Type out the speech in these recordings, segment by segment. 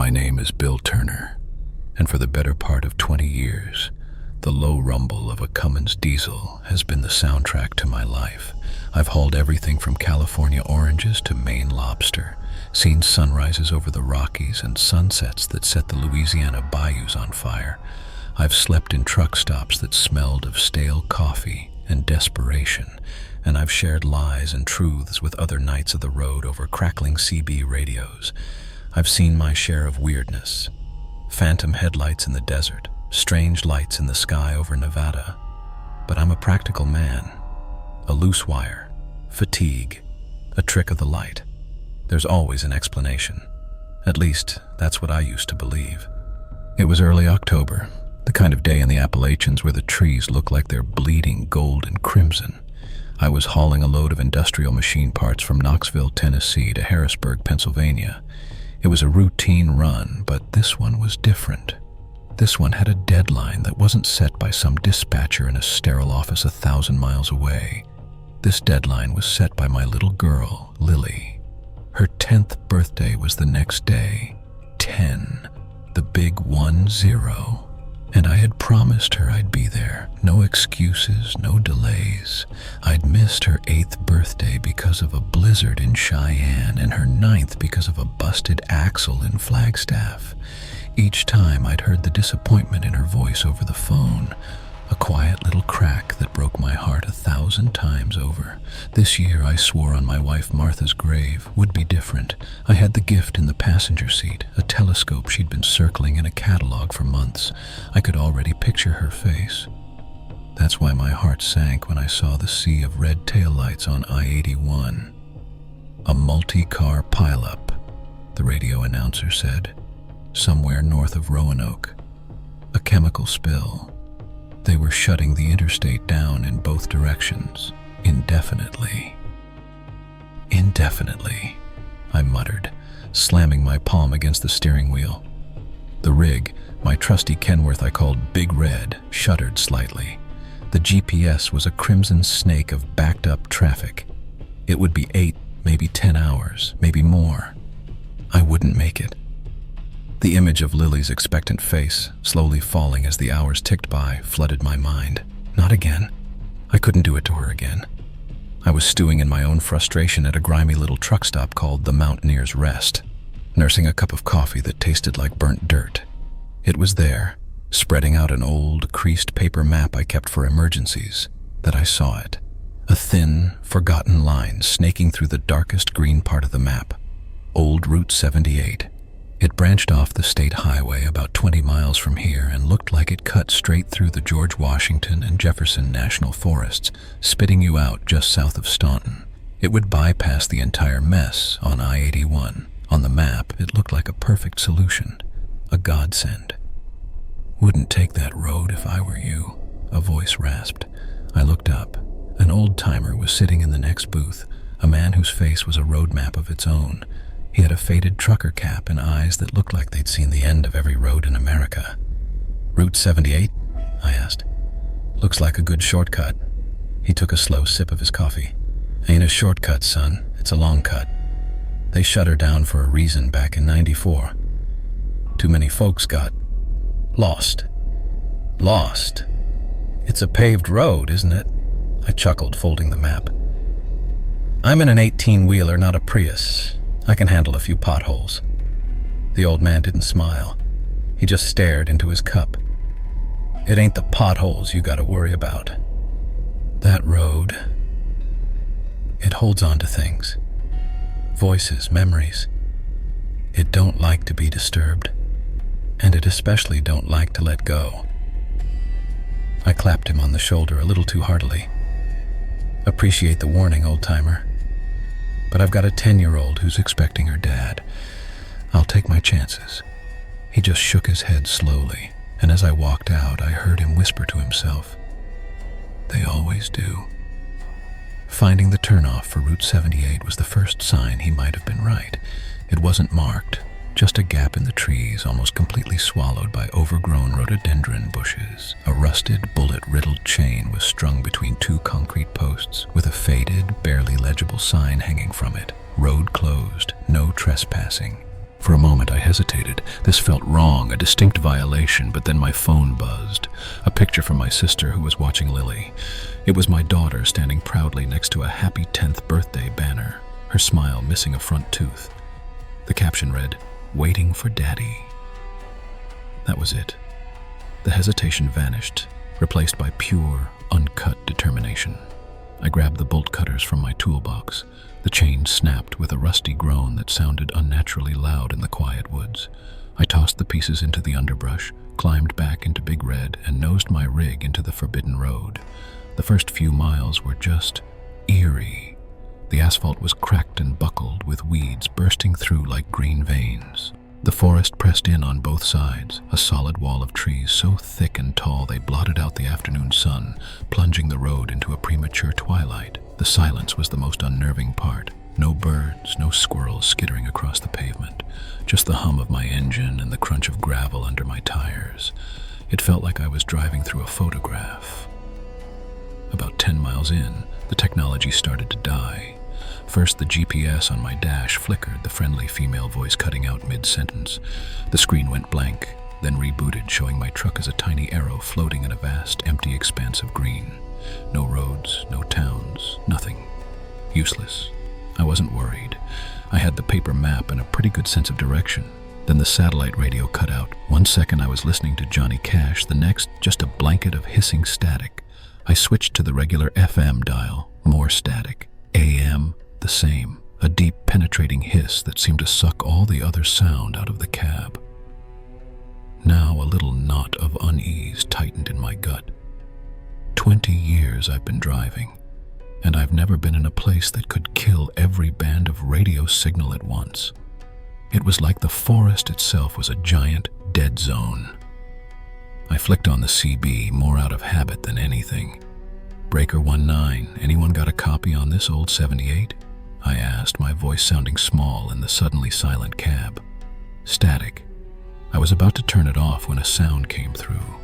My name is Bill Turner, and for the better part of 20 years, the low rumble of a Cummins diesel has been the soundtrack to my life. I've hauled everything from California oranges to Maine lobster, seen sunrises over the Rockies and sunsets that set the Louisiana bayous on fire. I've slept in truck stops that smelled of stale coffee and desperation, and I've shared lies and truths with other knights of the road over crackling CB radios. I've seen my share of weirdness, phantom headlights in the desert, strange lights in the sky over Nevada. But I'm a practical man. A loose wire, fatigue, a trick of the light. There's always an explanation. At least, that's what I used to believe. It was early October, the kind of day in the Appalachians where the trees look like they're bleeding gold and crimson. I was hauling a load of industrial machine parts from Knoxville, Tennessee to Harrisburg, Pennsylvania. It was a routine run, but this one was different. This one had a deadline that wasn't set by some dispatcher in a sterile office 1,000 miles away. This deadline was set by my little girl, Lily. Her 10th birthday was the next day. 10. The big 10. And I had promised her I'd be there. No excuses, no delays. I'd missed her 8th birthday because of a blizzard in Cheyenne and her 9th because of a busted axle in Flagstaff. Each time I'd heard the disappointment in her voice over the phone, a quiet little crack that broke my heart 1,000 times over. This year I swore on my wife Martha's grave would be different. I had the gift in the passenger seat, a telescope she'd been circling in a catalog for months. I could already picture her face. That's why my heart sank when I saw the sea of red taillights on I-81. A multi-car pileup, the radio announcer said, somewhere north of Roanoke. A chemical spill. They were shutting the interstate down in both directions, indefinitely. Indefinitely, I muttered, slamming my palm against the steering wheel. The rig, my trusty Kenworth I called Big Red, shuddered slightly. The GPS was a crimson snake of backed-up traffic. It would be 8, maybe 10 hours, maybe more. I wouldn't make it. The image of Lily's expectant face, slowly falling as the hours ticked by, flooded my mind. Not again. I couldn't do it to her again. I was stewing in my own frustration at a grimy little truck stop called the Mountaineer's Rest, nursing a cup of coffee that tasted like burnt dirt. It was there, spreading out an old, creased paper map I kept for emergencies, that I saw it. A thin, forgotten line snaking through the darkest green part of the map. Old Route 78. It branched off the state highway about 20 miles from here and looked like it cut straight through the George Washington and Jefferson National Forests, spitting you out just south of Staunton. It would bypass the entire mess on I-81. On the map, it looked like a perfect solution, a godsend. "Wouldn't take that road if I were you," a voice rasped. I looked up. An old-timer was sitting in the next booth, a man whose face was a road map of its own. He had a faded trucker cap and eyes that looked like they'd seen the end of every road in America. "Route 78?" I asked. "Looks like a good shortcut." He took a slow sip of his coffee. "Ain't a shortcut, son. It's a long cut. They shut her down for a reason back in '94. Too many folks got lost. Lost. It's a paved road, isn't it?" I chuckled, folding the map. "I'm in an 18-wheeler, not a Prius. I can handle a few potholes." The old man didn't smile. He just stared into his cup. "It ain't the potholes you gotta worry about. That road, it holds on to things. Voices, memories. It don't like to be disturbed, and it especially don't like to let go." I clapped him on the shoulder a little too heartily. "Appreciate the warning, old-timer. But I've got a 10-year-old who's expecting her dad. I'll take my chances." He just shook his head slowly, and as I walked out, I heard him whisper to himself, "They always do." Finding the turnoff for Route 78 was the first sign he might have been right. It wasn't marked, just a gap in the trees almost completely swallowed by overgrown rhododendron bushes. A rusted, bullet-riddled chain was strung between two concrete posts with a faded, barely legible sign hanging from it. "Road closed, no trespassing." For a moment I hesitated. This felt wrong, a distinct violation, but then my phone buzzed. A picture from my sister who was watching Lily. It was my daughter standing proudly next to a happy 10th birthday banner, her smile missing a front tooth. The caption read, "Waiting for Daddy." That was it. The hesitation vanished, replaced by pure, uncut determination. I grabbed the bolt cutters from my toolbox. The chain snapped with a rusty groan that sounded unnaturally loud in the quiet woods. I tossed the pieces into the underbrush, climbed back into Big Red, and nosed my rig into the forbidden road. The first few miles were just eerie. The asphalt was cracked and buckled, with weeds bursting through like green veins. The forest pressed in on both sides, a solid wall of trees so thick and tall they blotted out the afternoon sun, plunging the road into a premature twilight. The silence was the most unnerving part. No birds, no squirrels skittering across the pavement, just the hum of my engine and the crunch of gravel under my tires. It felt like I was driving through a photograph. About 10 miles in, the technology started to die. First, the GPS on my dash flickered, the friendly female voice cutting out mid-sentence. The screen went blank, then rebooted, showing my truck as a tiny arrow floating in a vast, empty expanse of green. No roads, no towns, nothing. Useless. I wasn't worried. I had the paper map and a pretty good sense of direction. Then the satellite radio cut out. 1 second I was listening to Johnny Cash, the next just a blanket of hissing static. I switched to the regular FM dial, more static. AM, the same, a deep penetrating hiss that seemed to suck all the other sound out of the cab. Now a little knot of unease tightened in my gut. 20 years I've been driving, and I've never been in a place that could kill every band of radio signal at once. It was like the forest itself was a giant dead zone. I flicked on the CB, more out of habit than anything. "Breaker 19, anyone got a copy on this old 78? I asked, my voice sounding small in the suddenly silent cab. Static. I was about to turn it off when a sound came through.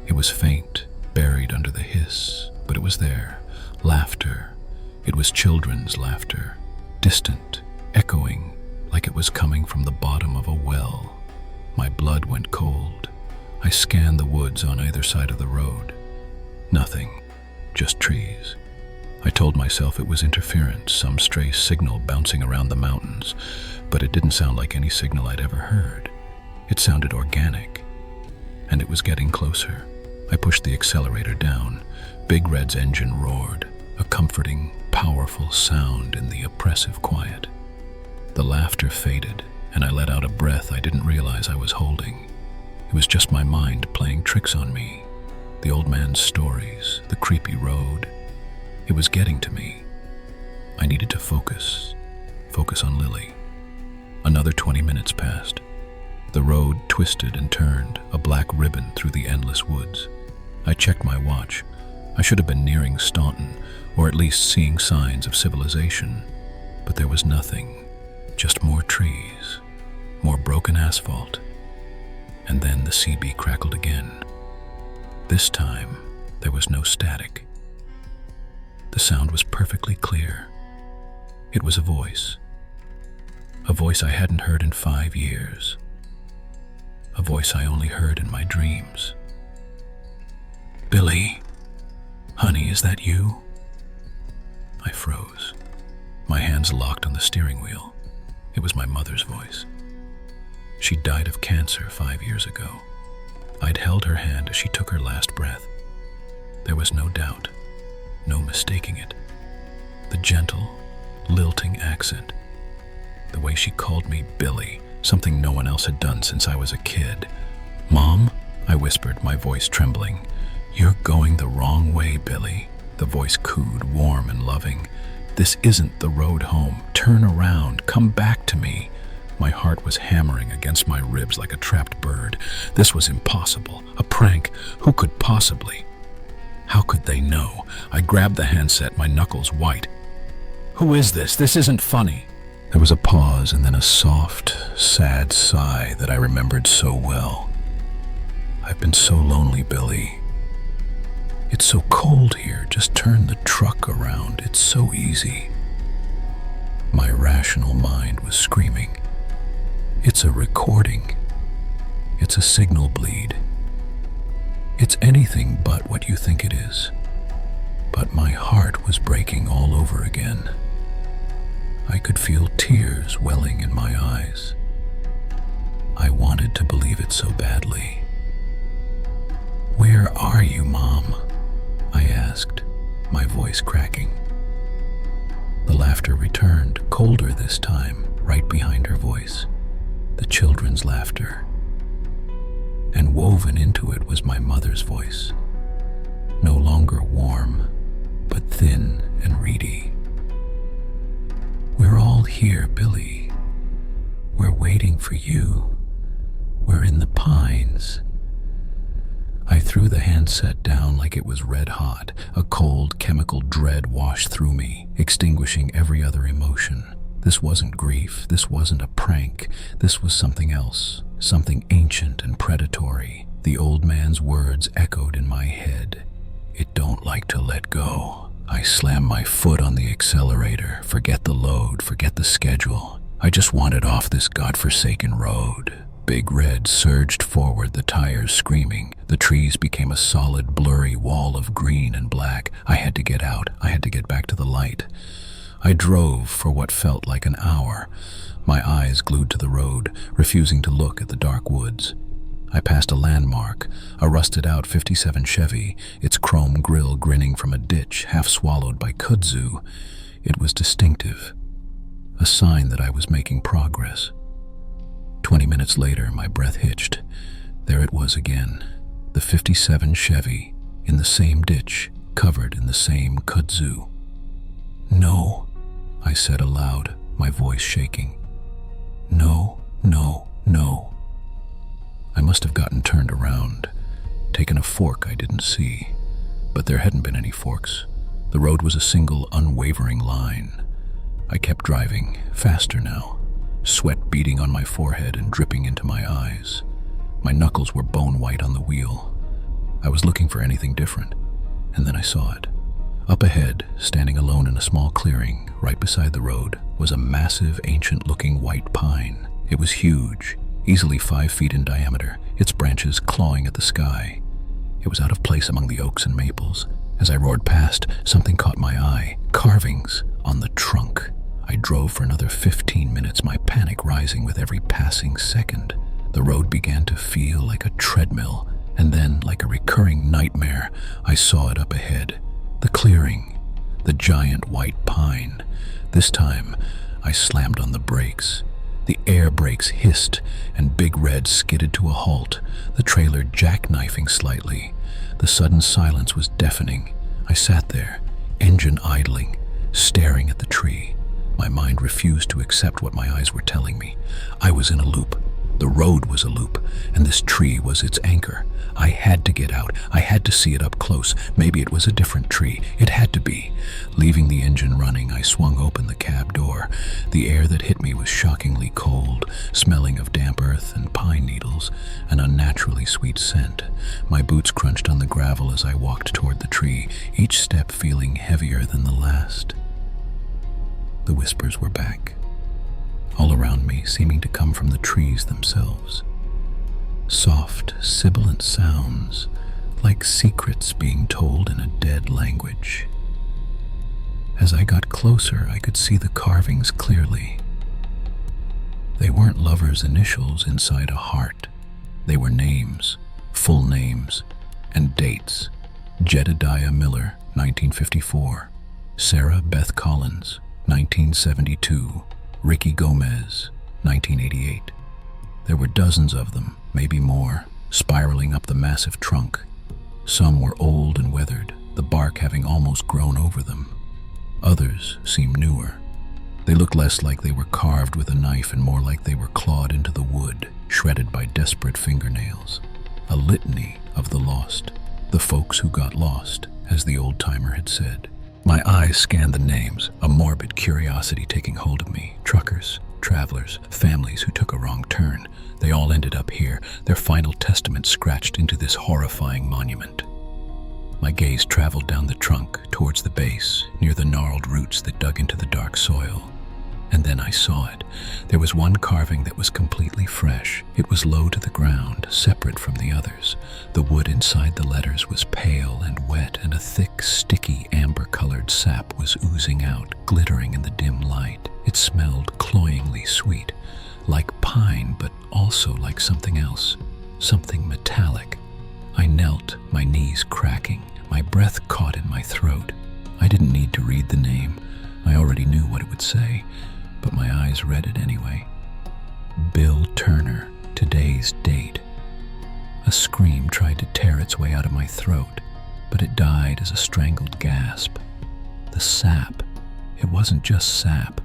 It was faint, buried under the hiss, but it was there. Laughter. It was children's laughter. Distant, echoing, like it was coming from the bottom of a well. My blood went cold. I scanned the woods on either side of the road. Nothing. Just trees. I told myself it was interference, some stray signal bouncing around the mountains, but it didn't sound like any signal I'd ever heard. It sounded organic, and it was getting closer. I pushed the accelerator down. Big Red's engine roared, a comforting, powerful sound in the oppressive quiet. The laughter faded, and I let out a breath I didn't realize I was holding. It was just my mind playing tricks on me. The old man's stories, the creepy road. It was getting to me. I needed to focus on Lily. Another 20 minutes passed. The road twisted and turned, a black ribbon through the endless woods. I checked my watch. I should have been nearing Staunton, or at least seeing signs of civilization. But there was nothing, just more trees, more broken asphalt. And then the CB crackled again. This time, there was no static. The sound was perfectly clear. It was a voice I hadn't heard in 5 years. A voice I only heard in my dreams. "Billy, honey, is that you?" I froze. My hands locked on the steering wheel. It was my mother's voice. She died of cancer 5 years ago. I'd held her hand as she took her last breath. There was no doubt, no mistaking it. The gentle, lilting accent. The way she called me Billy, something no one else had done since I was a kid. "Mom?" I whispered, my voice trembling. "You're going the wrong way, Billy." The voice cooed, warm and loving. "This isn't the road home. Turn around. Come back to me." My heart was hammering against my ribs like a trapped bird. This was impossible. A prank. Who could possibly? How could they know? I grabbed the handset, my knuckles white. "Who is this? This isn't funny." There was a pause and then a soft, sad sigh that I remembered so well. "I've been so lonely, Billy. It's so cold here. Just turn the truck around. It's so easy." My rational mind was screaming. It's a recording. It's a signal bleed. It's anything but what you think it is. But my heart was breaking all over again. I could feel tears welling in my eyes. I wanted to believe it so badly. "Where are you, Mom?" I asked, my voice cracking. The laughter returned, colder this time, right behind her voice. The children's laughter. And woven into it was my mother's voice. No longer warm, but thin and reedy. "We're all here, Billy. We're waiting for you. We're in the pines." I threw the handset down like it was red hot. A cold, chemical dread washed through me, extinguishing every other emotion. This wasn't grief. This wasn't a prank. This was something else, something ancient and predatory. The old man's words echoed in my head. "It don't like to let go." I slammed my foot on the accelerator. Forget the load, forget the schedule. I just wanted off this godforsaken road. Big Red surged forward, the tires screaming. The trees became a solid, blurry wall of green and black. I had to get out. I had to get back to the light. I drove for what felt like an hour, my eyes glued to the road, refusing to look at the dark woods. I passed a landmark, a rusted-out '57 Chevy, its chrome grille grinning from a ditch half swallowed by kudzu. It was distinctive, a sign that I was making progress. 20 minutes later, my breath hitched. There it was again, the '57 Chevy, in the same ditch, covered in the same kudzu. "No," I said aloud, my voice shaking. "No, no, no." I must have gotten turned around, taken a fork I didn't see, but there hadn't been any forks. The road was a single, unwavering line. I kept driving, faster now, sweat beading on my forehead and dripping into my eyes. My knuckles were bone white on the wheel. I was looking for anything different, and then I saw it. Up ahead, standing alone in a small clearing, right beside the road, was a massive, ancient-looking white pine. It was huge, easily 5 feet in diameter, its branches clawing at the sky. It was out of place among the oaks and maples. As I roared past, something caught my eye. Carvings on the trunk. I drove for another 15 minutes, my panic rising with every passing second. The road began to feel like a treadmill, and then, like a recurring nightmare, I saw it up ahead. The clearing, the giant white pine. This time, I slammed on the brakes. The air brakes hissed, and Big Red skidded to a halt, the trailer jackknifing slightly. The sudden silence was deafening. I sat there, engine idling, staring at the tree. My mind refused to accept what my eyes were telling me. I was in a loop. The road was a loop, and this tree was its anchor. I had to get out. I had to see it up close. Maybe it was a different tree. It had to be. Leaving the engine running, I swung open the cab door. The air that hit me was shockingly cold, smelling of damp earth and pine needles, an unnaturally sweet scent. My boots crunched on the gravel as I walked toward the tree, each step feeling heavier than the last. The whispers were back, all around me, seeming to come from the trees themselves. Soft, sibilant sounds, like secrets being told in a dead language. As I got closer, I could see the carvings clearly. They weren't lovers' initials inside a heart. They were names, full names, and dates. Jedediah Miller, 1954. Sarah Beth Collins, 1972. Ricky Gomez, 1988. There were dozens of them, maybe more, spiraling up the massive trunk. Some were old and weathered, the bark having almost grown over them. Others seemed newer. They looked less like they were carved with a knife and more like they were clawed into the wood, shredded by desperate fingernails. A litany of the lost, the folks who got lost, as the old-timer had said. My eyes scanned the names, a morbid curiosity taking hold of me. Truckers, travelers, families who took a wrong turn. They all ended up here, their final testament scratched into this horrifying monument. My gaze traveled down the trunk, towards the base, near the gnarled roots that dug into the dark soil. And then I saw it. There was one carving that was completely fresh. It was low to the ground, separate from the others. The wood inside the letters was pale and wet, and a thick, sticky, amber-colored sap was oozing out, glittering in the dim light. It smelled cloyingly sweet, like pine, but also like something else, something metallic. I knelt, my knees cracking, my breath caught in my throat. I didn't need to read the name. I already knew what it would say, but my eyes read it anyway. Bill Turner, today's date. A scream tried to tear its way out of my throat, but it died as a strangled gasp. The sap. It wasn't just sap.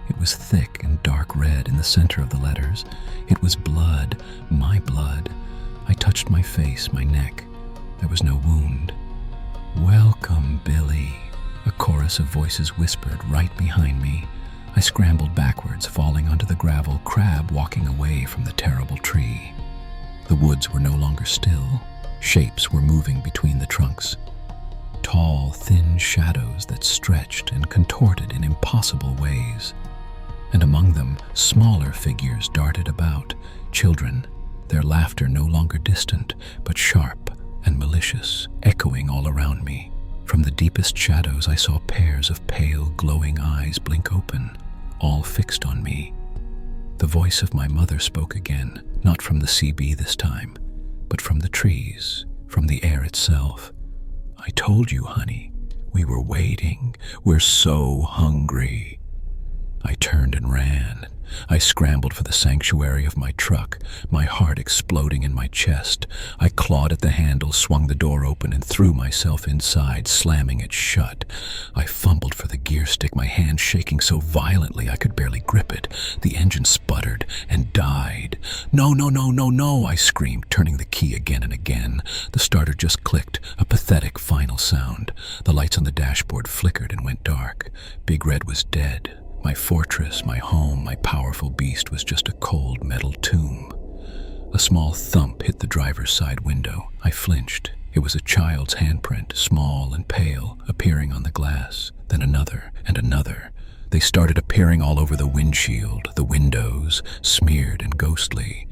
It was thick and dark red in the center of the letters. It was blood, my blood. I touched my face, my neck. There was no wound. "Welcome, Billy," a chorus of voices whispered right behind me. I scrambled backwards, falling onto the gravel, crab walking away from the terrible tree. The woods were no longer still. Shapes were moving between the trunks. Tall, thin shadows that stretched and contorted in impossible ways. And among them, smaller figures darted about, children, their laughter no longer distant, but sharp and malicious, echoing all around me. From the deepest shadows I saw pairs of pale, glowing eyes blink open, all fixed on me. The voice of my mother spoke again, not from the CB this time, but from the trees, from the air itself. "I told you, honey, we were waiting. We're so hungry." I turned and ran. I scrambled for the sanctuary of my truck, my heart exploding in my chest. I clawed at the handle, swung the door open, and threw myself inside, slamming it shut. I fumbled for the gear stick, my hand shaking so violently I could barely grip it. The engine sputtered and died. "No, no, no, no, no," I screamed, turning the key again and again. The starter just clicked, a pathetic final sound. The lights on the dashboard flickered and went dark. Big Red was dead. My fortress, my home, my powerful beast was just a cold metal tomb. A small thump hit the driver's side window. I flinched. It was a child's handprint, small and pale, appearing on the glass. Then another and another. They started appearing all over the windshield, the windows, smeared and ghostly.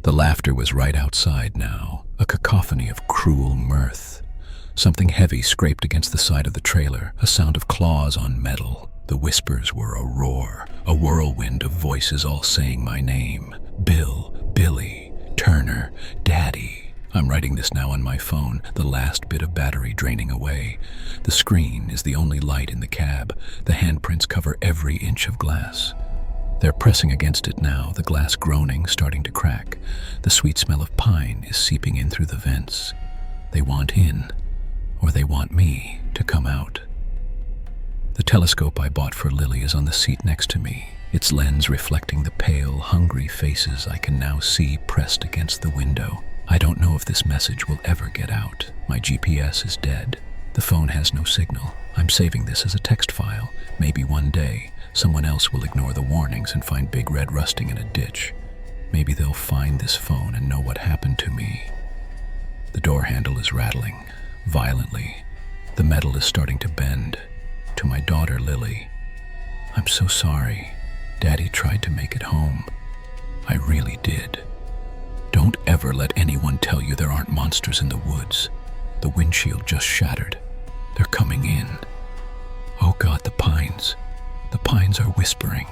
The laughter was right outside now, a cacophony of cruel mirth. Something heavy scraped against the side of the trailer, a sound of claws on metal. The whispers were a roar, a whirlwind of voices all saying my name. Bill, Billy, Turner, Daddy. I'm writing this now on my phone, the last bit of battery draining away. The screen is the only light in the cab. The handprints cover every inch of glass. They're pressing against it now, the glass groaning, starting to crack. The sweet smell of pine is seeping in through the vents. They want in, or they want me to come out. The telescope I bought for Lily is on the seat next to me, its lens reflecting the pale, hungry faces I can now see pressed against the window. I don't know if this message will ever get out. My GPS is dead. The phone has no signal. I'm saving this as a text file. Maybe one day, someone else will ignore the warnings and find Big Red rusting in a ditch. Maybe they'll find this phone and know what happened to me. The door handle is rattling, violently. The metal is starting to bend. To my daughter, Lily. "I'm so sorry. Daddy tried to make it home. I really did. Don't ever let anyone tell you there aren't monsters in the woods. The windshield just shattered. They're coming in. Oh God, the pines. The pines are whispering.